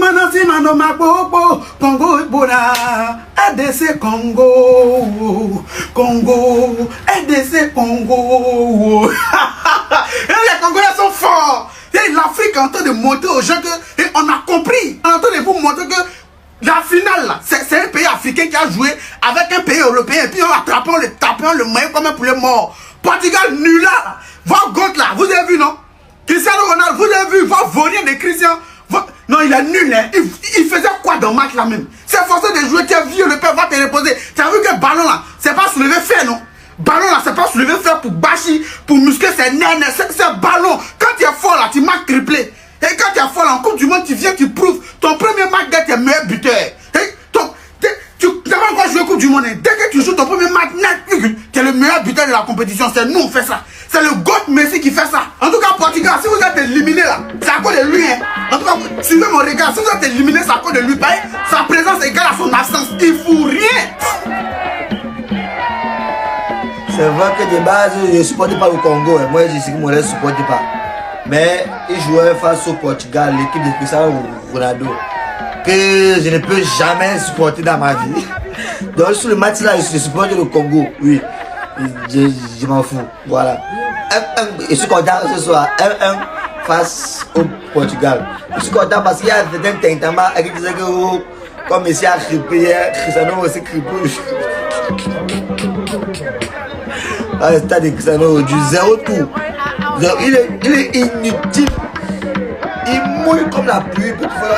manasi mano mabobo Congo Ibora ADC Congo Congo ADC Congo. Les Congolais sont forts. L'Afrique est en train de montrer aux gens que on a compris. On est en train de vous montrer que la finale là, c'est un pays africain qui a joué avec un pays européen et puis on l'attrape, on le tape, on le met comme un poulet mort. Portugal nul là. Va goth là, vous avez vu non? Cristiano Ronaldo, vous avez vu, va voler des Christians. Non, il est nul, hein. Il faisait quoi dans le match là même? C'est forcé de jouer, tu es vieux, le père va te reposer. Tu as vu que ballon là, c'est pas soulever fer, non? Ballon là, c'est pas soulever fer pour bâcher, pour muscler ses nerfs. C'est ballon. Quand tu es fort là, tu marques triplé. Et quand tu es fort là, en Coupe du Monde, tu viens, tu prouves ton premier match d'être tes meilleurs buteurs. Tu n'as pas encore joué Coupe du Monde. Dès que tu joues ton premier match, tu es le meilleur buteur de la compétition. C'est nous, on fait ça. C'est le GOAT Messi qui fait ça. En tout cas, Portugal, si vous êtes éliminé là, c'est à cause de lui. Hein. En tout cas, suivez mon regard. Si vous êtes éliminé, c'est à cause de lui. Sa présence égale à son absence. Il ne fout rien. C'est vrai que de base, je ne supporte pas le Congo. Moi, je sais que moi, je ne supporte pas. Mais il jouait face au Portugal, l'équipe de Cristiano Ronaldo, que je ne peux jamais supporter dans ma vie. Donc sur le match là, je supporte le Congo, oui. Je m'en fous, voilà. 1-1, je suis content ce soir, 1-1 face au Portugal. Je suis content parce qu'il y a un tintement qui disait que comme Messi a crippé, Cristiano aussi crippé. À le stade de Cristiano, du 0 tout. Il est inutile. Il mouille comme la pluie,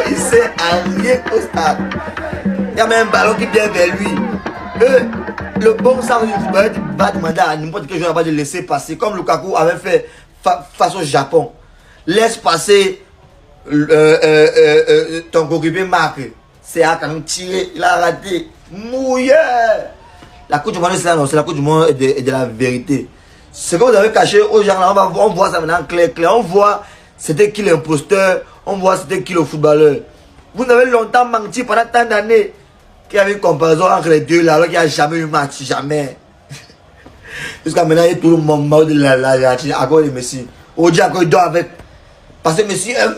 il sert à rien au stade. Il y a même un ballon qui vient vers lui. Le bon sens du football va demander à n'importe quel joueur de laisser passer, comme Lukaku avait fait face au Japon. Laisse passer ton coéquipier marque. C'est à quand même tiré, il a raté. Mouillé. La Coupe du Monde, c'est la Coupe du Monde de la vérité. Ce que vous avez caché aux gens là, on voit ça maintenant clair. On voit c'était qui l'imposteur, on voit c'était qui le footballeur. Vous avez longtemps menti pendant tant d'années qu'il y avait une comparaison entre les deux là, alors qu'il n'y a jamais eu match, jamais. Jusqu'à maintenant, il y a tout le monde mort de la à cause de Messi. Aujourd'hui, encore il doit avec. Parce que Messi aime.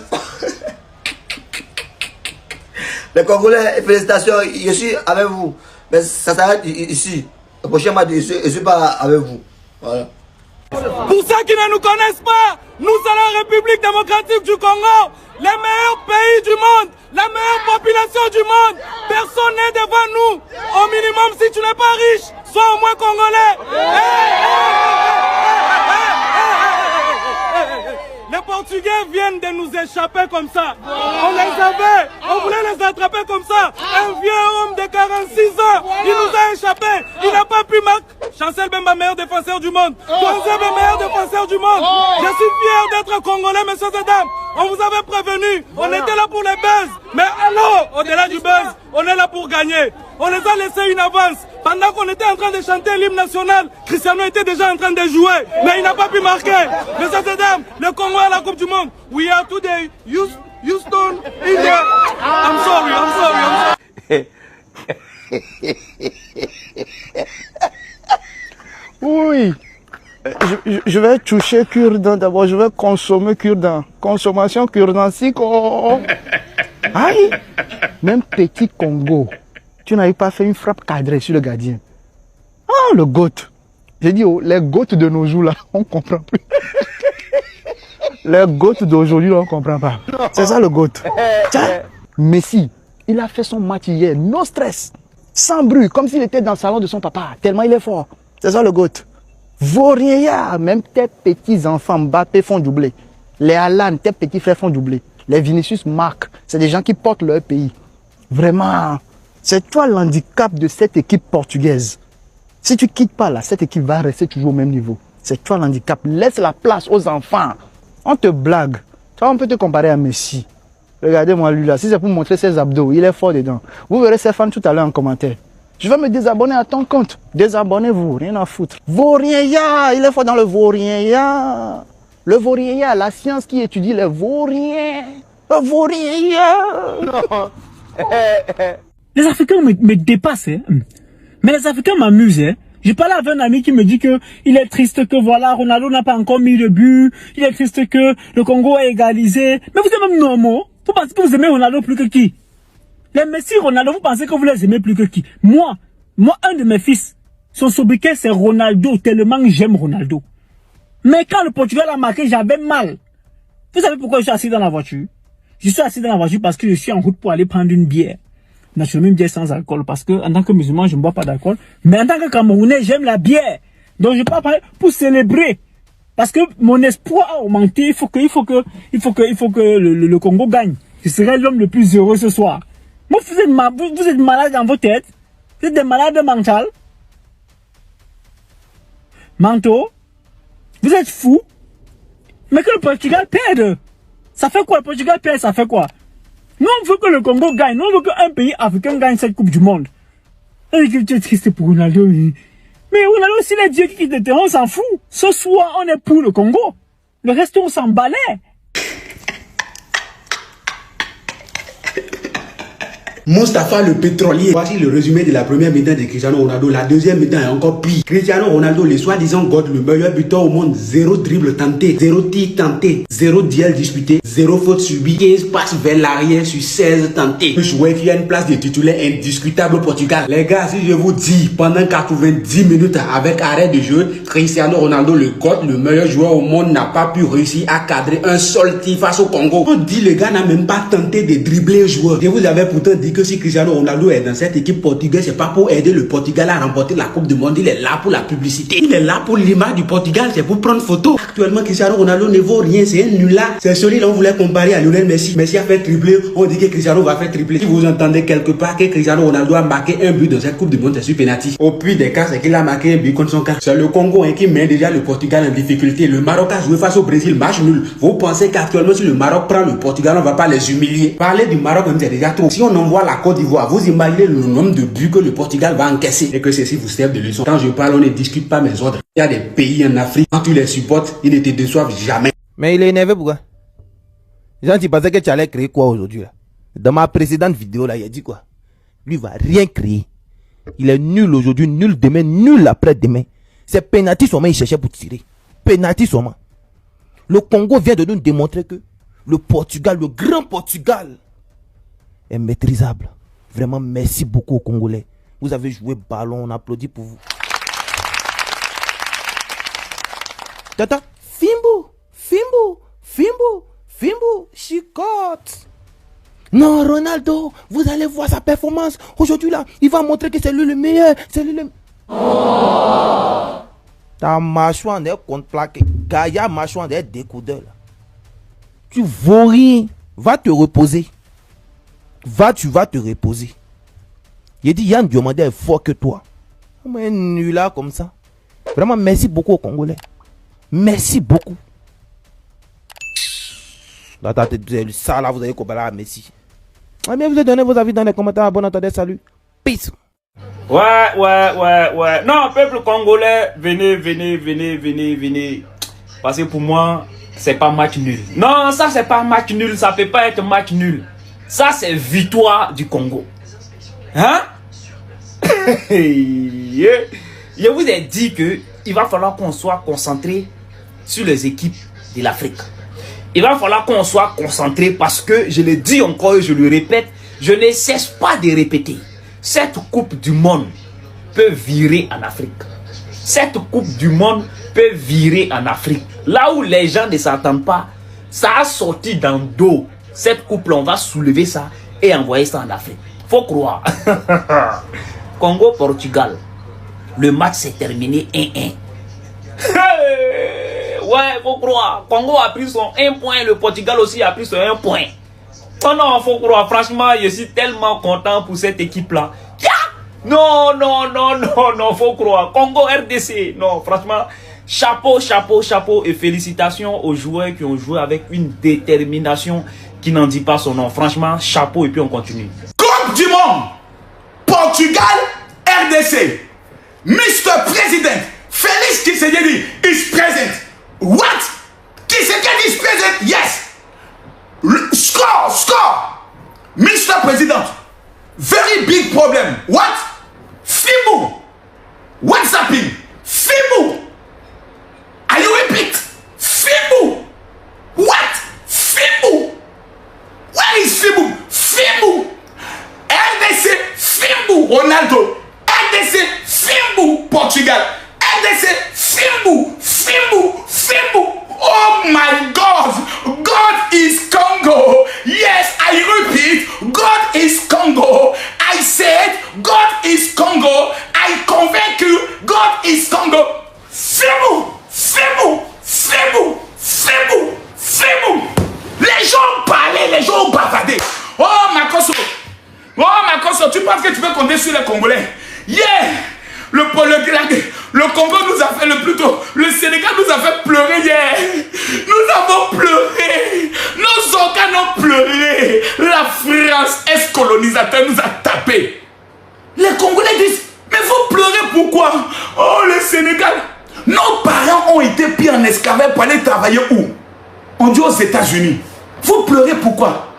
Les Congolais, félicitations, je suis avec vous. Mais ça s'arrête ici. Le prochain match, je ne suis pas avec vous. Voilà. Pour ceux qui ne nous connaissent pas, nous sommes la République démocratique du Congo, les meilleurs pays du monde, la meilleure population du monde. Personne n'est devant nous. Au minimum, si tu n'es pas riche, sois au moins congolais. Les Portugais viennent de nous échapper comme ça. On les avait, on voulait les attraper comme ça. Un vieux homme de 46 ans, il nous a échappé. Il n'a pas pu marquer. Chancel Bemba, meilleur défenseur du monde. Gonzebe, meilleur défenseur du monde. Je suis fier d'être congolais, messieurs et dames. On vous avait prévenu. On était là pour les buzz. Mais alors, au-delà du buzz, on est là pour gagner. On les a laissé une avance. Pendant qu'on était en train de chanter l'hymne national, Cristiano était déjà en train de jouer. Mais il n'a pas pu marquer. Messieurs et dames, le Congo à la Coupe du Monde. We are today, Houston, India. I'm sorry. Oui, je vais toucher cure-dent d'abord, je vais consommer cure-dent. Consommation cure-dent, si aïe, même petit Congo, tu n'avais pas fait une frappe cadrée sur le gardien. Ah, le GOAT. J'ai dit, oh, les GOAT de nos jours là, on ne comprend plus. Les GOAT d'aujourd'hui, on ne comprend pas. C'est ça le GOAT. Tiens, Messi, il a fait son match hier, no stress, sans bruit, comme s'il était dans le salon de son papa, tellement il est fort. C'est ça le GOAT. Vaurien, même tes petits-enfants Mbappé font doubler. Les Alan, tes petits frères font doubler. Les Vinicius marquent. C'est des gens qui portent leur pays. Vraiment, c'est toi l'handicap de cette équipe portugaise. Si tu ne quittes pas là, cette équipe va rester toujours au même niveau. C'est toi l'handicap. Laisse la place aux enfants. On te blague. Toi, on peut te comparer à Messi. Regardez-moi lui là. Si c'est pour montrer ses abdos, il est fort dedans. Vous verrez ses fans tout à l'heure en commentaire. Je vais me désabonner à ton compte. Désabonnez-vous, rien à foutre. Vaurien, il est fort dans le vaurien. Le vaurien, la science qui étudie les vauriens. Le vaurien. Non. Les Africains me dépassent. Hein. Mais les Africains m'amusent. Hein. J'ai parlé avec un ami qui me dit que il est triste que voilà, Ronaldo n'a pas encore mis de but. Il est triste que le Congo a égalisé. Mais vous êtes même normaux. Vous pensez que vous aimez Ronaldo plus que qui? Les Messi, Ronaldo, vous pensez que vous les aimez plus que qui? Moi, un de mes fils, son sobriquet c'est Ronaldo, tellement j'aime Ronaldo. Mais quand le Portugal a marqué, j'avais mal. Vous savez pourquoi je suis assis dans la voiture? Je suis assis dans la voiture parce que je suis en route pour aller prendre une bière. Naturellement, une bière sans alcool, parce que en tant que musulman, je ne bois pas d'alcool. Mais en tant que Camerounais, j'aime la bière. Donc je peux parler pour célébrer. Parce que mon espoir a augmenté. Il faut que le Congo gagne. Je serai l'homme le plus heureux ce soir. Moi, vous êtes malade dans vos têtes. Vous êtes des malades mentales. Manteau. Vous êtes fous. Mais que le Portugal perde. Ça fait quoi? Le Portugal perd, ça fait quoi? Nous, on veut que le Congo gagne. Nous, on veut qu'un pays africain gagne cette Coupe du Monde. Et tu es triste pour Ronaldo. Mais Ronaldo, s'il est Dieu qui quitte le terrain, on s'en fout. Ce soir, on est pour le Congo. Le reste, on s'en balait. Mustapha le pétrolier. Voici le résumé de la première mi-temps de Cristiano Ronaldo. La deuxième mi-temps est encore pire. Cristiano Ronaldo, le soi-disant God, le meilleur buteur au monde. 0 dribble tenté, 0 tir tenté, 0 duel disputé, 0 faute subie, 15 passes vers l'arrière sur 16 tentés. Le joueur qui a une place de titulaire indiscutable au Portugal. Les gars, si je vous dis, pendant 90 minutes avec arrêt de jeu, Cristiano Ronaldo, le God, le meilleur joueur au monde, n'a pas pu réussir à cadrer un seul tir face au Congo. On dit le gars n'a même pas tenté de dribbler le joueur. Je vous avais pourtant dit que si Cristiano Ronaldo est dans cette équipe portugaise, c'est pas pour aider le Portugal à remporter la Coupe du Monde. Il est là pour la publicité. Il est là pour l'image du Portugal. C'est pour prendre photo. Actuellement, Cristiano Ronaldo ne vaut rien. C'est un nulard. C'est celui-là on voulait comparer à Lionel Messi. Messi a fait tripler. On dit que Cristiano va faire tripler. Si vous entendez quelque part que Cristiano Ronaldo a marqué un but dans cette Coupe du Monde, c'est sur penalty. Au pire des cas, c'est qu'il a marqué un but contre son camp. C'est le Congo qui met déjà le Portugal en difficulté. Le Maroc a joué face au Brésil. Match nul. Vous pensez qu'actuellement, si le Maroc prend le Portugal, on va pas les humilier. Parler du Maroc, c'est déjà trop. Si on envoie la Côte d'Ivoire, vous imaginez le nombre de buts que le Portugal va encaisser et que ceci vous serve de leçon. Quand je parle, on ne discute pas mes ordres. Il y a des pays en Afrique, quand tu les supportes, ils ne te déçoivent jamais. Mais il est énervé pourquoi? Les gens, tu pensais que tu allais créer quoi aujourd'hui là? Dans ma précédente vidéo là, il a dit quoi? Lui il va rien créer. Il est nul aujourd'hui, nul demain, nul après-demain. C'est penalty seulement il cherchait pour tirer. Penalty seulement. Le Congo vient de nous démontrer que le Portugal, le grand Portugal, est maîtrisable. Vraiment, merci beaucoup aux Congolais. Vous avez joué ballon, on applaudit pour vous. Tata, Fimbo, Fimbo, Fimbo, Fimbo, chicote. Non, Ronaldo, vous allez voir sa performance. Aujourd'hui là, il va montrer que c'est lui le meilleur. C'est lui le... Oh. Ta mâchoire est contreplaquée. Gaïa mâchoire est découdeur. Tu vaux rien. Va te reposer. Tu vas te reposer. Il dit Yann Diomandé est fort que toi. Mais nul là comme ça. Vraiment merci beaucoup aux Congolais. Merci beaucoup. Là, ça là, vous avez comparé à Messi. Ah, mais vous avez donné vos avis dans les commentaires. Bon entendez, salut. Peace. Ouais. Non, peuple congolais, venez. Parce que pour moi, c'est pas match nul. Non, ça c'est pas match nul. Ça peut pas être match nul. Ça c'est victoire du Congo. Hein? Je vous ai dit que il va falloir qu'on soit concentré sur les équipes de l'Afrique. Il va falloir qu'on soit concentré parce que, je le dis encore et je le répète, je ne cesse pas de répéter. Cette Coupe du Monde peut virer en Afrique. Cette Coupe du Monde peut virer en Afrique. Là où les gens ne s'attendent pas, ça a sorti dans le dos. Cette coupe-là, on va soulever ça et envoyer ça en Afrique. Faut croire. Congo-Portugal. Le match s'est terminé 1-1. Ouais, faut croire. Congo a pris son 1 point. Le Portugal aussi a pris son 1 point. Oh non, faut croire. Franchement, je suis tellement content pour cette équipe-là. Non, faut croire. Congo RDC. Non, franchement, chapeau. Et félicitations aux joueurs qui ont joué avec une détermination qui n'en dit pas son nom. Franchement, chapeau et puis on continue. Coupe du Monde. Portugal, RDC. Mr. President, Félix Tshisekedi is present. What? Tshisekedi is present? Yes. Score. Mr. President, very big problem. What? Fimbo. What's happening? Fimbo. Are you repeat? Fimbo. What? Fimbo. Where is et les gens ont bavardé. Oh Makosso, tu penses que tu peux compter sur les Congolais? Yeah! Le Congo nous a fait le plus tôt. Le Sénégal nous a fait pleurer hier. Nous avons pleuré. Nos organes ont pleuré. La France, ex-colonisateur, nous a tapé. Les Congolais disent, mais vous pleurez pourquoi? Oh, le Sénégal. Nos parents ont été pris en esclavage pour aller travailler où? On dit aux États-Unis. Vous pleurez pourquoi?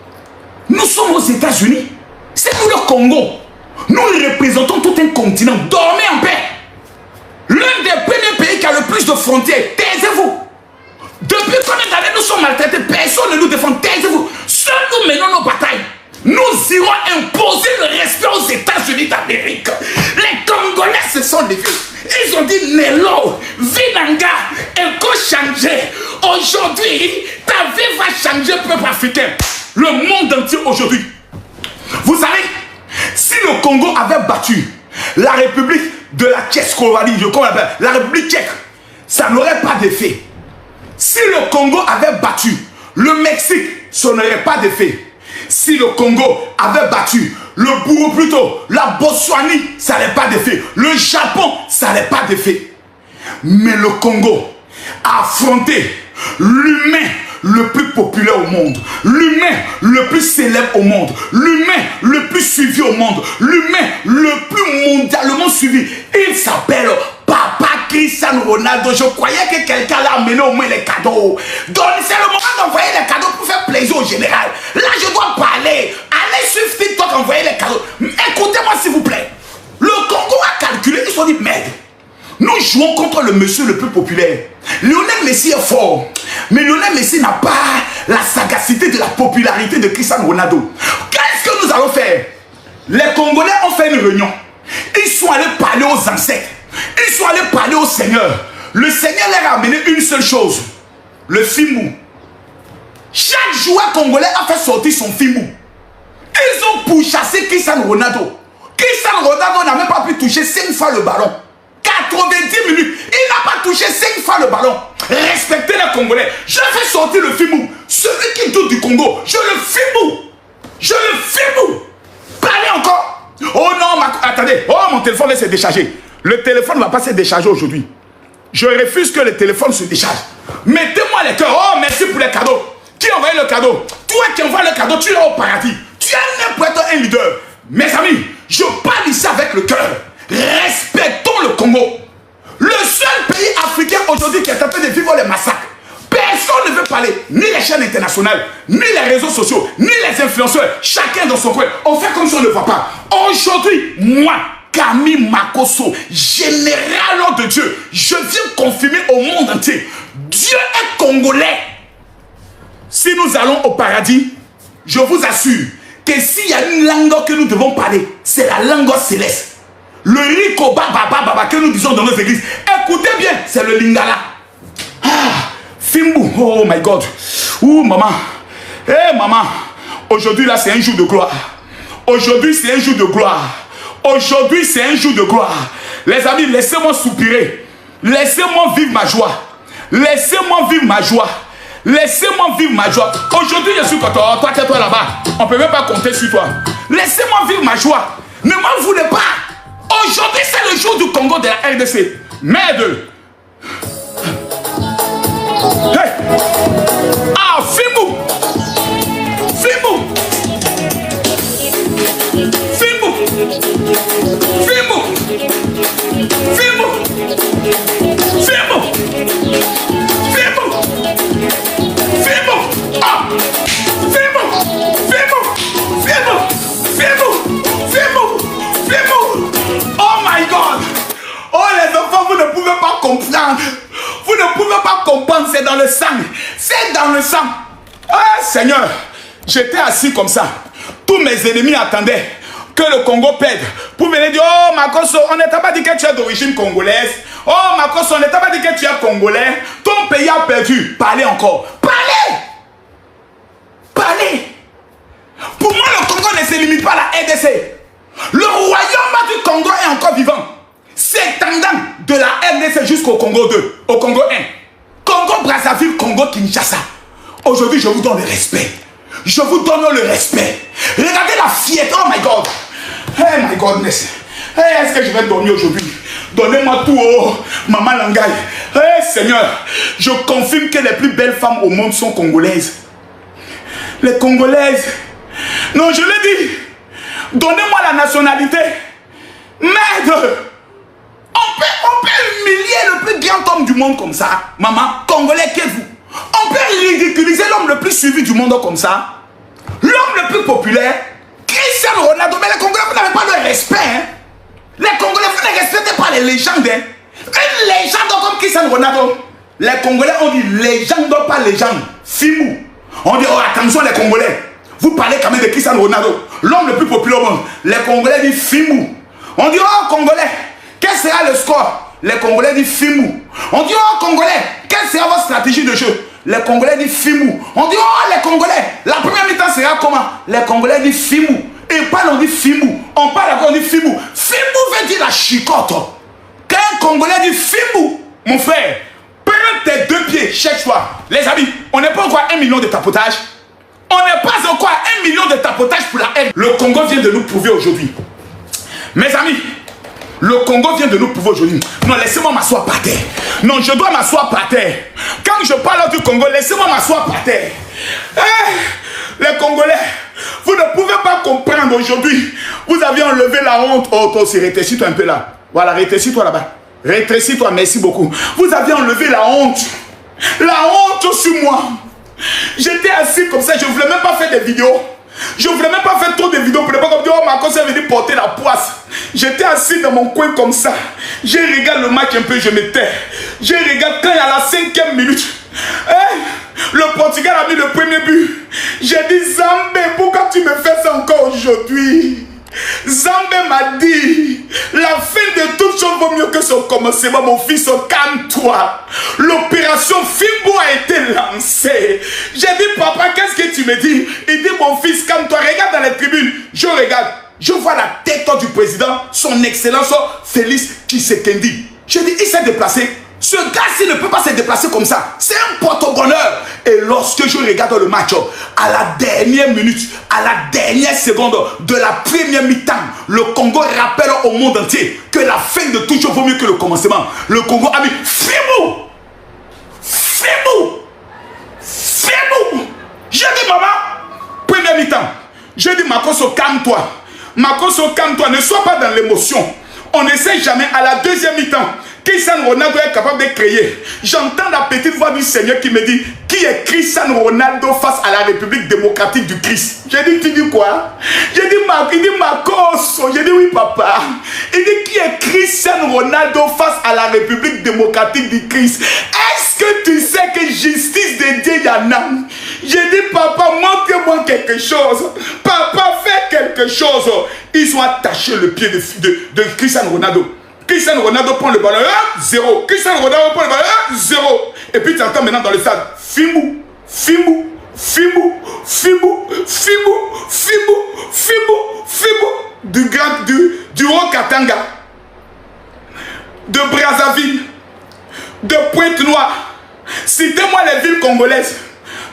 Nous sommes aux États-Unis. C'est nous le Congo. Nous représentons tout un continent. Dormez en paix. L'un des premiers pays qui a le plus de frontières. Taisez-vous. Depuis combien d'années nous sommes maltraités? Personne ne nous défend. Taisez-vous. Seuls nous menons nos batailles. Nous irons imposer le respect aux États-Unis d'Amérique. Les Congolais se sont levés. Ils ont dit Nelo, Vinanga, Eko changer. Aujourd'hui, ta vie va changer, peuple africain. Le monde entier aujourd'hui. Vous savez, si le Congo avait battu la République de la Tchécoslovaquie, la République tchèque, ça n'aurait pas d'effet. Si le Congo avait battu le Mexique, ça n'aurait pas d'effet. Si le Congo avait battu le Bourou plutôt, la Botswanie, ça n'aurait pas d'effet. Le Japon, ça n'aurait pas d'effet. Mais le Congo a affronté l'humain le plus populaire au monde, l'humain le plus célèbre au monde, l'humain le plus suivi au monde, l'humain le plus mondialement suivi. Il s'appelle Papa Cristiano Ronaldo. Je croyais que quelqu'un l'a amené au moins les cadeaux. Donc c'est le moment d'envoyer les cadeaux pour faire plaisir au général. Là je dois parler. Allez sur TikTok, envoyer les cadeaux. Écoutez-moi s'il vous plaît. Le Congo a calculé, ils se sont dit merde. Nous jouons contre le monsieur le plus populaire. Lionel Messi est fort. Mais Lionel Messi n'a pas la sagacité de la popularité de Cristiano Ronaldo. Qu'est-ce que nous allons faire? Les Congolais ont fait une réunion. Ils sont allés parler aux ancêtres. Ils sont allés parler au Seigneur. Le Seigneur leur a amené une seule chose. Le Fimbu. Chaque joueur congolais a fait sortir son Fimbu. Ils ont pourchassé Cristiano Ronaldo. Cristiano Ronaldo n'a même pas pu toucher 5 fois le ballon. 90 minutes. Il n'a pas touché 5 fois le ballon. Respectez les Congolais. Je fais sortir le Fimbu. Celui qui doute du Congo, je le Fimbu. Je le Fimbu. Parlez encore. Oh non, attendez. Oh, mon téléphone s'est déchargé. Le téléphone ne va pas se décharger aujourd'hui. Je refuse que le téléphone se décharge. Mettez-moi les cœurs. Oh, merci pour les cadeaux. Qui a envoyé le cadeau? Toi qui envoies le cadeau, tu es au paradis. Tu es n'importe un leader. Mes amis, je parle ici avec le cœur. Respectons le Congo. Le seul pays africain aujourd'hui qui est en train de vivre les massacres. Personne ne veut parler, ni les chaînes internationales, ni les réseaux sociaux, ni les influenceurs. Chacun dans son coin. On fait comme si on ne voit pas. Aujourd'hui, moi, Camille Makosso, général de Dieu, je viens confirmer au monde entier. Dieu est congolais. Si nous allons au paradis, je vous assure que s'il y a une langue que nous devons parler, c'est la langue céleste. Le Riko Baba que nous disons dans nos églises. Écoutez bien, c'est le Lingala. Ah, Fimbu, oh my God. Ouh, maman. Eh, maman. Aujourd'hui, là, c'est un jour de gloire. Aujourd'hui, c'est un jour de gloire. Aujourd'hui, c'est un jour de gloire. Les amis, laissez-moi soupirer. Laissez-moi vivre ma joie. Laissez-moi vivre ma joie. Laissez-moi vivre ma joie. Aujourd'hui, je suis content. Toi, tais-toi là-bas. On ne peut même pas compter sur toi. Laissez-moi vivre ma joie. Ne m'en voulez pas. Aujourd'hui, c'est le jour du Congo de la RDC. Merde. Hey. Ah, Fimbu. Fimbu. Fimbu. Fimbu. Fimbu. Fimbu. Fimbu. Fimbu. Ah. Fimbu. Fimbu. Fimbu. Fimbu. Fimbu. Fimbu. Oh my God. Oh les enfants, vous ne pouvez pas comprendre. Vous ne pouvez pas comprendre, c'est dans le sang. C'est dans le sang. Ah Seigneur, j'étais assis comme ça. Tous mes ennemis attendaient que le Congo perde pour venir dire, oh Makosso, on ne t'a pas dit que tu es d'origine congolaise. Oh Makosso, on ne t'a pas dit que tu es congolais. Ton pays a perdu. Parlez encore. Parlez. Parlez. Pour moi, le Congo ne se limite pas à la RDC. Le royaume du Congo est encore vivant. S'étendant de la RDC jusqu'au Congo 2, au Congo 1. Congo Brazzaville, Congo Kinshasa. Aujourd'hui, je vous donne le respect. Je vous donne le respect. Regardez la fierté. Oh my God. Hey my godness. Hey, est-ce que je vais dormir aujourd'hui? Donnez-moi tout, oh, Maman Langai. Hey Seigneur, je confirme que les plus belles femmes au monde sont congolaises. Les Congolaises. Non, je l'ai dit. Donnez-moi la nationalité. Merde. On peut humilier le plus grand homme du monde comme ça. Maman, Congolais qu'est-vous? On peut ridiculiser l'homme le plus suivi du monde comme ça. L'homme le plus populaire. Cristiano Ronaldo. Mais les Congolais, vous n'avez pas de respect. Hein? Les Congolais, vous ne respectez pas les légendes. Hein? Une légende comme Cristiano Ronaldo. Les Congolais ont dit légende, pas légende. Fimou. On dit, oh attention les Congolais. Vous parlez quand même de Cristiano Ronaldo. L'homme le plus populaire au monde. Les Congolais disent Fimou. On dit, oh Congolais, quel sera le score? Les Congolais disent Fimou. On dit, oh Congolais, quelle sera votre stratégie de jeu? Les Congolais disent Fimou. On dit, oh les Congolais, la première mi-temps sera comment? Les Congolais disent Fimou. Et pas on dit Fimou. On parle encore, on dit Fimou. Fimou veut dire la chicotte. Quand un Congolais dit Fimou, mon frère, prends tes deux pieds chaque fois. Les amis, on n'est pas encore à 1 million de tapotage. On n'est pas encore à 1 million de tapotage pour la haine. Le Congo vient de nous prouver aujourd'hui. Mes amis, le Congo vient de nous prouver aujourd'hui. Non, laissez-moi m'asseoir par terre. Non, je dois m'asseoir par terre. Quand je parle du Congo, laissez-moi m'asseoir par terre. Les Congolais, vous ne pouvez pas comprendre aujourd'hui. Vous avez enlevé la honte. Oh, toi aussi, rétrécis-toi un peu là. Voilà, rétrécis-toi là-bas. Rétrécis-toi, merci beaucoup. Vous avez enlevé la honte. La honte sur moi. J'étais assis comme ça, je ne voulais même pas faire des vidéos. Je ne voulais même pas faire trop de vidéos pour ne pas comme dire, oh Marcos est venu porter la poisse. J'étais assis dans mon coin comme ça. Je regarde le match un peu, je me tais. Je regarde quand il y a la 5e minute. Le Portugal a mis le premier but. J'ai dit, Zambé, pourquoi tu me fais ça encore aujourd'hui? Zambé m'a dit, la fin de toute chose vaut mieux que son commencement, mon fils, calme-toi. L'opération Fimbo a été lancée. J'ai dit, papa, qu'est-ce que tu me dis? Il dit, mon fils, calme-toi, regarde dans les tribunes. Je regarde, je vois la tête du président, son excellence Félix Tshisekedi. J'ai dit, il s'est déplacé. Ce gars-ci ne peut pas se déplacer comme ça. C'est un porte-bonheur. Et lorsque je regarde le match, à la dernière minute, à la dernière seconde de la première mi-temps, le Congo rappelle au monde entier que la fin de tout chose vaut mieux que le commencement. Le Congo a mis Fimou. Fimou. Fimou. J'ai dit, maman, première mi-temps. Je dis, Makoso, calme-toi. Makoso, calme-toi. Ne sois pas dans l'émotion. On ne sait jamais à la deuxième mi-temps. Cristiano Ronaldo est capable de créer. J'entends la petite voix du Seigneur qui me dit, qui est Cristiano Ronaldo face à la République démocratique du Christ? J'ai dit, tu dis quoi? J'ai dit, il dit Marcos. J'ai dit, oui papa. Il dit, qui est Cristiano Ronaldo face à la République démocratique du Christ? Est-ce que tu sais que justice de Dieu y en a? J'ai dit, papa, montre-moi quelque chose. Papa, fais quelque chose. Ils ont attaché le pied de Cristiano Ronaldo. Cristiano Ronaldo prend le ballon 1-0. Cristiano Ronaldo prend le ballon 1-0. Et puis tu entends maintenant dans le stade Fimou, Fimou, Fimou, Fimou, Fimou, Fimou, Fimou, Fimou du Haut-Katanga, de Brazzaville, de Pointe-Noire. Citez-moi les villes congolaises.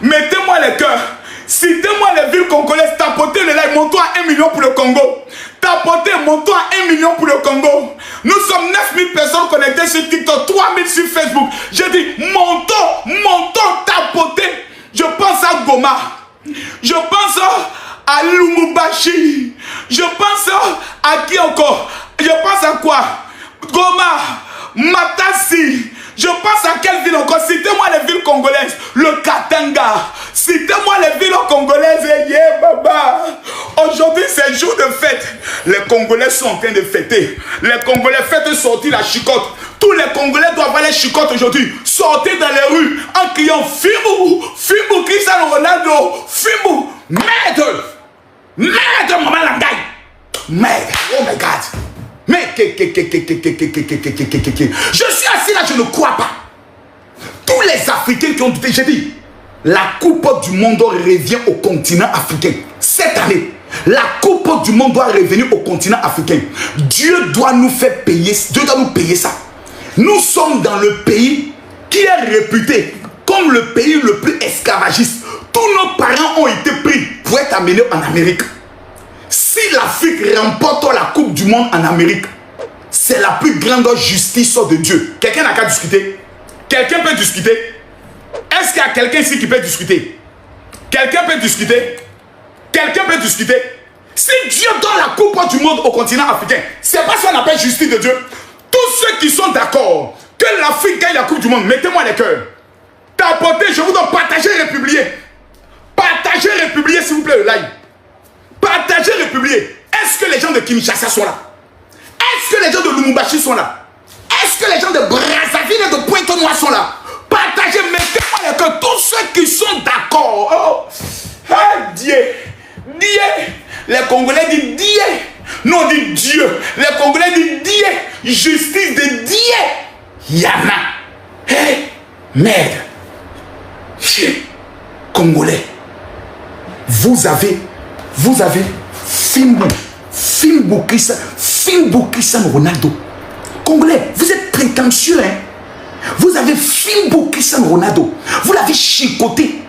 Mettez-moi les cœurs. Citez-moi les villes congolaises. Tapotez le like. Montons à 1 million pour le Congo. Tapotez, montons à 1 million pour le Congo. Nous sommes 9000 personnes connectées sur TikTok, 3000 sur Facebook. J'ai dit, montons, tapotez. Je pense à Goma. Je pense à Lumumbashi. Je pense à qui encore? Je pense à quoi? Goma, Matassi. Je pense à quelle ville encore? Citez-moi les villes congolaises. Le Katanga. Citez-moi les villes congolaises. Yeah, baba. Aujourd'hui, c'est jour de fête. Les Congolais sont en train de fêter. Les Congolais fêtent sortir la chicotte. Tous les Congolais doivent avoir les chicottes aujourd'hui. Sortez dans les rues en criant Fimou, Fimou, Cristiano Ronaldo, Fimou. Merde. Merde, maman Langai. Merde. Oh my God. Mais je suis assis là, je ne crois pas. Tous les Africains qui ont dit, j'ai dit, la Coupe du Monde revient au continent africain. Cette année, la Coupe du Monde doit revenir au continent africain. Dieu doit nous faire payer, Dieu doit nous payer ça. Nous sommes dans le pays qui est réputé comme comme le pays le plus esclavagiste. Tous nos parents ont été pris pour être amenés en Amérique. Si l'Afrique remporte la Coupe du Monde en Amérique, c'est la plus grande justice de Dieu. Quelqu'un n'a qu'à discuter. Quelqu'un peut discuter. Est-ce qu'il y a quelqu'un ici qui peut discuter? Quelqu'un peut discuter? Quelqu'un peut discuter? Si Dieu donne la Coupe du Monde au continent africain, c'est pas ce qu'on appelle justice de Dieu. Tous ceux qui sont d'accord que l'Afrique gagne la Coupe du Monde, mettez-moi les cœurs. Tapotez, je vous donne partager et republier. Partagez et republier s'il vous plaît le live. Partagez et republier. Est-ce que les gens de Kinshasa sont là? Est-ce que les gens de Lumumbashi sont là? Est-ce que les gens de Brazzaville et de Pointe-Noire sont là? Partagez, mettez-moi les cœurs. Tous ceux qui sont d'accord. Oh. Ah, Dieu. Dieu. Les Congolais disent Dieu. Nous on dit Dieu. Les Congolais disent Dieu. Justice de Dieu. Yana. Hey, merde. Congolais. Vous avez Fimbu Cristiano Ronaldo. Congolais, vous êtes prétentieux, hein? Vous avez Fimbu Cristiano Ronaldo. Vous l'avez chicoté.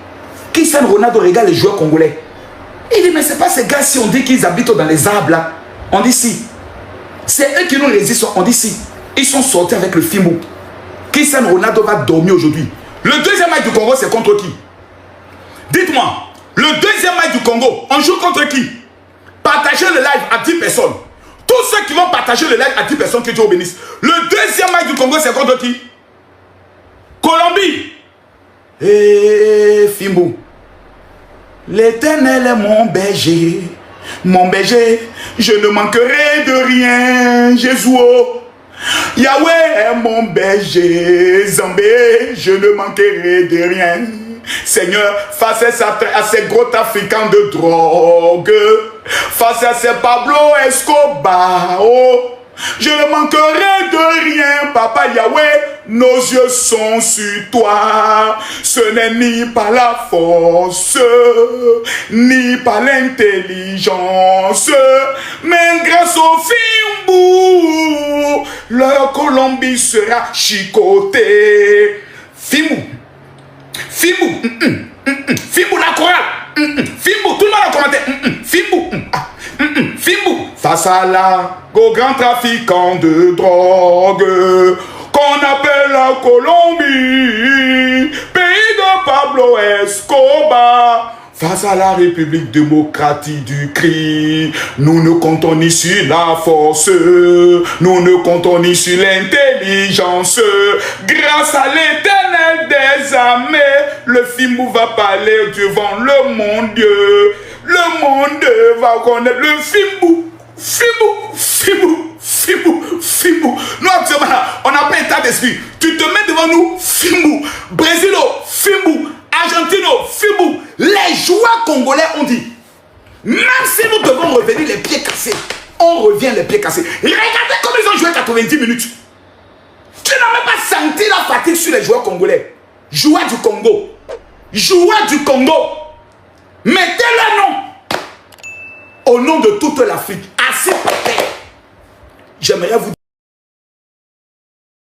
Cristiano Ronaldo regarde les joueurs congolais. Il dit, mais c'est pas ces gars si on dit qu'ils habitent dans les arbres là. On dit si. C'est eux qui nous résistent. On dit si. Ils sont sortis avec le Fimbu. Cristiano Ronaldo va dormir aujourd'hui. Le deuxième match du Congo, c'est contre qui? Dites-moi. Le deuxième match du Congo, on joue contre qui? Partagez le live à 10 personnes. Tous ceux qui vont partager le live à 10 personnes, que Dieu vous bénisse. Le deuxième match du Congo, c'est contre qui? Colombie. Eh, Fimbu. L'Éternel est mon berger, je ne manquerai de rien, Jésus. Yahweh est mon berger, Zambé, je ne manquerai de rien. Seigneur, face à ces gros trafiquants de drogue, face à ces Pablo Escobar, oh, je ne manquerai de rien, Papa Yahweh, nos yeux sont sur toi. Ce n'est ni par la force, ni par l'intelligence, mais grâce au Fimbu, leur Colombie sera chicotée. Fimbu, Fimbu la chorale, Fimbu, tout le monde a commenté, Fimbu, face à la au grand trafiquant de drogue qu'on appelle la Colombie, pays de Pablo Escobar. Face à la République démocratique du Christ, nous ne comptons ni sur la force, nous ne comptons ni sur l'intelligence. Grâce à l'Éternel des armées, le Fimbu va parler devant le monde. Le monde va connaître le Fimbu. Fimbu. Nous actuellement, on n'a pas état d'esprit. Tu te mets devant nous, Fimbu. Brésilo, Fimbu. Argentino, Fimbu. Les joueurs congolais ont dit, même si nous devons revenir les pieds cassés, on revient les pieds cassés. Regardez comme ils ont joué 90 minutes. Tu n'as même pas senti la fatigue sur les joueurs congolais. Joueurs du Congo. Mettez le nom. Au nom de toute l'Afrique. Assis par terre. J'aimerais vous dire.